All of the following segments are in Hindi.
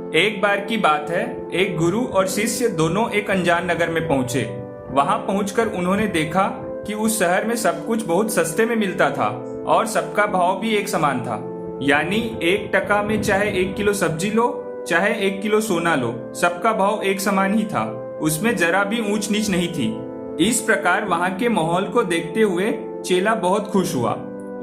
एक बार की बात है, एक गुरु और शिष्य दोनों एक अनजान नगर में पहुंचे। वहां पहुंचकर उन्होंने देखा कि उस शहर में सब कुछ बहुत सस्ते में मिलता था और सबका भाव भी एक समान था। यानी 1 टका में चाहे 1 किलो सब्जी लो, चाहे 1 किलो सोना लो, सबका भाव एक समान ही था। उसमें जरा भी ऊंच नीच नहीं थी। इस प्रकार वहां के माहौल को देखते हुए चेला बहुत खुश हुआ।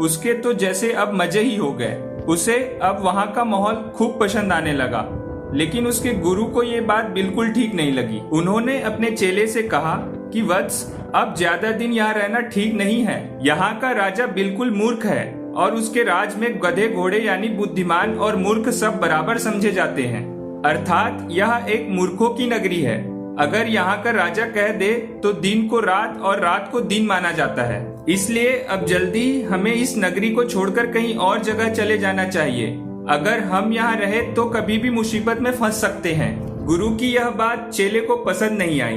उसके तो जैसे अब मजे ही हो गए। उसे अब वहां का माहौल खूब पसंद आने लगा। लेकिन उसके गुरु को ये बात बिल्कुल ठीक नहीं लगी। उन्होंने अपने चेले से कहा कि वत्स, अब ज्यादा दिन यहाँ रहना ठीक नहीं है। यहाँ का राजा बिल्कुल मूर्ख है और उसके राज में गधे घोड़े यानी बुद्धिमान और मूर्ख सब बराबर समझे जाते हैं। अर्थात यह एक मूर्खों की नगरी है। अगर यहाँ का राजा कह दे तो दिन को रात और रात को दिन माना जाता है। इसलिए अब जल्दी हमें इस नगरी को छोड़कर कहीं और जगह चले जाना चाहिए। अगर हम यहाँ रहे तो कभी भी मुसीबत में फंस सकते हैं। गुरु की यह बात चेले को पसंद नहीं आई।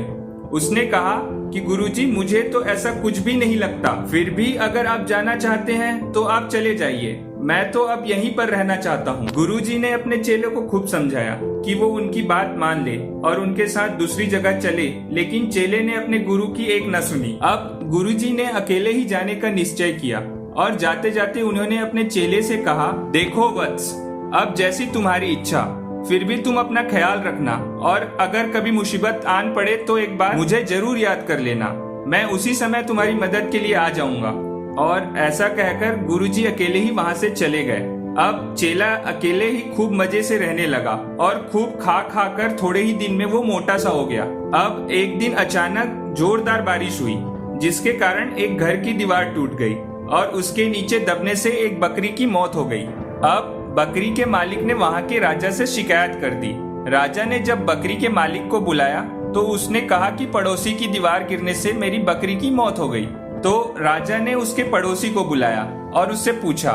उसने कहा कि गुरुजी, मुझे तो ऐसा कुछ भी नहीं लगता। फिर भी अगर आप जाना चाहते हैं तो आप चले जाइए। मैं तो अब यहीं पर रहना चाहता हूँ। गुरुजी ने अपने चेले को खूब समझाया कि वो उनकी बात मान ले और उनके साथ दूसरी जगह चले, लेकिन चेले ने अपने गुरु की एक न सुनी। अब गुरुजी ने अकेले ही जाने का निश्चय किया और जाते जाते उन्होंने अपने चेले से कहा, देखो वत्स, अब जैसी तुम्हारी इच्छा, फिर भी तुम अपना ख्याल रखना और अगर कभी मुसीबत आन पड़े तो एक बार मुझे जरूर याद कर लेना। मैं उसी समय तुम्हारी मदद के लिए आ जाऊंगा। और ऐसा कहकर गुरुजी अकेले ही वहां से चले गए। अब चेला अकेले ही खूब मजे से रहने लगा और खूब खा खा कर थोड़े ही दिन में वो मोटा सा हो गया। अब एक दिन अचानक जोरदार बारिश हुई, जिसके कारण एक घर की दीवार टूट गई और उसके नीचे दबने से एक बकरी की मौत हो गई। अब बकरी के मालिक ने वहां के राजा से शिकायत कर दी। राजा ने जब बकरी के मालिक को बुलाया तो उसने कहा कि पड़ोसी की दीवार गिरने से मेरी बकरी की मौत हो गई। तो राजा ने उसके पड़ोसी को बुलाया और उससे पूछा,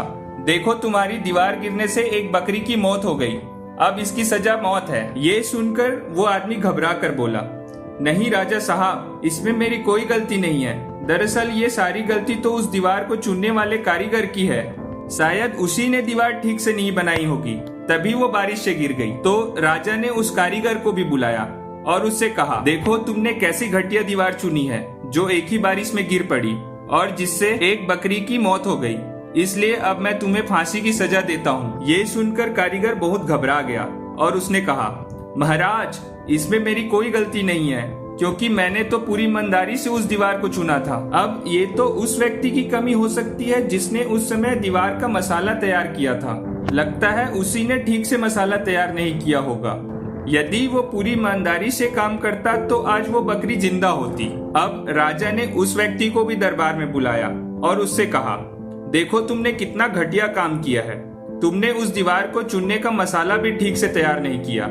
देखो, तुम्हारी दीवार गिरने से एक बकरी की मौत हो गई, अब इसकी सजा मौत है। ये सुनकर वो आदमी घबरा कर बोला, नहीं राजा साहब, इसमें मेरी कोई गलती नहीं है। दरअसल ये सारी गलती तो उस दीवार को चुनने वाले कारीगर की है। शायद उसी ने दीवार ठीक से नहीं बनाई होगी, तभी वो बारिश से गिर गई। तो राजा ने उस कारीगर को भी बुलाया और उससे कहा, देखो, तुमने कैसी घटिया दीवार चुनी है जो एक ही बारिश में गिर पड़ी और जिससे एक बकरी की मौत हो गई। इसलिए अब मैं तुम्हें फांसी की सजा देता हूँ। ये सुनकर कारीगर बहुत घबरा गया और उसने कहा, महाराज, इसमें मेरी कोई गलती नहीं है, क्योंकि मैंने तो पूरी ईमानदारी से उस दीवार को चुना था। अब ये तो उस व्यक्ति की कमी हो सकती है जिसने उस समय दीवार का मसाला तैयार किया था। लगता है उसी ने ठीक से मसाला तैयार नहीं किया होगा। यदि वो पूरी ईमानदारी से काम करता तो आज वो बकरी जिंदा होती। अब राजा ने उस व्यक्ति को भी दरबार में बुलाया और उससे कहा, देखो, तुमने कितना घटिया काम किया है। तुमने उस दीवार को चुनने का मसाला भी ठीक से तैयार नहीं किया।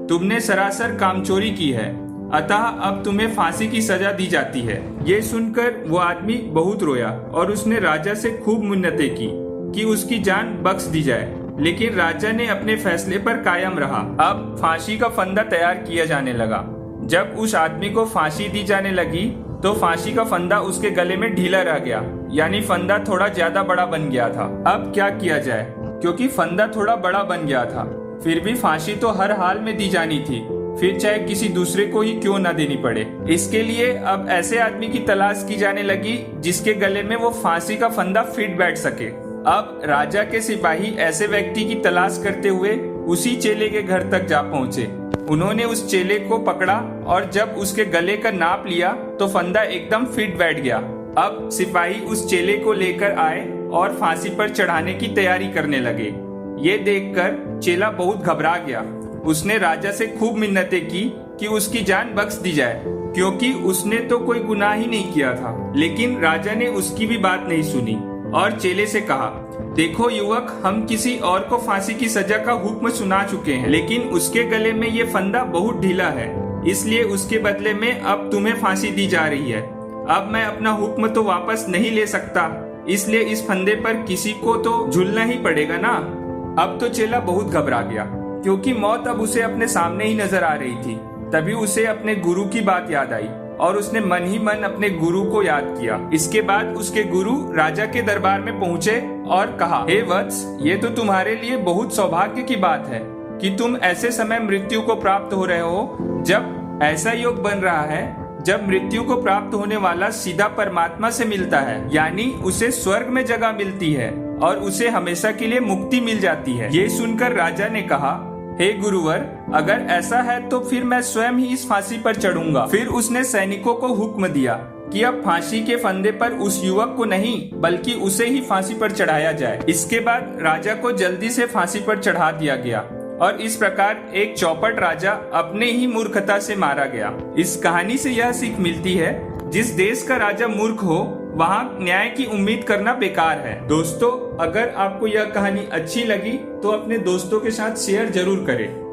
तुमने सरासर कामचोरी की है। अतः अब तुम्हें फांसी की सजा दी जाती है। ये सुनकर वो आदमी बहुत रोया और उसने राजा से खूब मिन्नतें की कि उसकी जान बख्श दी जाए, लेकिन राजा ने अपने फैसले पर कायम रहा। अब फांसी का फंदा तैयार किया जाने लगा। जब उस आदमी को फांसी दी जाने लगी तो फांसी का फंदा उसके गले में ढीला रह गया, यानी फंदा थोड़ा ज्यादा बड़ा बन गया था। अब क्या किया जाए, क्योंकि फंदा थोड़ा बड़ा बन गया था, फिर भी फांसी तो हर हाल में दी जानी थी, फिर चाहे किसी दूसरे को ही क्यों न देनी पड़े। इसके लिए अब ऐसे आदमी की तलाश की जाने लगी जिसके गले में वो फांसी का फंदा फिट बैठ सके। अब राजा के सिपाही ऐसे व्यक्ति की तलाश करते हुए उसी चेले के घर तक जा पहुंचे। उन्होंने उस चेले को पकड़ा और जब उसके गले का नाप लिया तो फंदा एकदम फिट बैठ गया। अब सिपाही उस चेले को लेकर आए और फांसी पर चढ़ाने की तैयारी करने लगे। ये देखकर चेला बहुत घबरा गया। उसने राजा से खूब मिन्नतें की कि उसकी जान बख्श दी जाए, क्योंकि उसने तो कोई गुनाह ही नहीं किया था। लेकिन राजा ने उसकी भी बात नहीं सुनी और चेले से कहा, देखो युवक, हम किसी और को फांसी की सजा का हुक्म सुना चुके हैं, लेकिन उसके गले में ये फंदा बहुत ढीला है, इसलिए उसके बदले में अब तुम्हें फांसी दी जा रही है। अब मैं अपना हुक्म तो वापस नहीं ले सकता, इसलिए इस फंदे पर किसी को तो झूलना ही पड़ेगा ना। अब तो चेला बहुत घबरा गया, क्योंकि मौत अब उसे अपने सामने ही नजर आ रही थी। तभी उसे अपने गुरु की बात याद आई और उसने मन ही मन अपने गुरु को याद किया। इसके बाद उसके गुरु राजा के दरबार में पहुंचे और कहा, हे वत्स, ये तो तुम्हारे लिए बहुत सौभाग्य की बात है कि तुम ऐसे समय मृत्यु को प्राप्त हो रहे हो जब ऐसा योग बन रहा है जब मृत्यु को प्राप्त होने वाला सीधा परमात्मा से मिलता है, यानी उसे स्वर्ग में जगह मिलती है और उसे हमेशा के लिए मुक्ति मिल जाती है। ये सुनकर राजा ने कहा, हे गुरुवर, अगर ऐसा है तो फिर मैं स्वयं ही इस फांसी पर चढ़ूंगा। फिर उसने सैनिकों को हुक्म दिया कि अब फांसी के फंदे पर उस युवक को नहीं बल्कि उसे ही फांसी पर चढ़ाया जाए। इसके बाद राजा को जल्दी से फांसी पर चढ़ा दिया गया और इस प्रकार एक चौपट राजा अपने ही मूर्खता से मारा गया। इस कहानी से यह सीख मिलती है, जिस देश का राजा मूर्ख हो वहाँ न्याय की उम्मीद करना बेकार है। दोस्तों, अगर आपको यह कहानी अच्छी लगी तो अपने दोस्तों के साथ शेयर जरूर करें।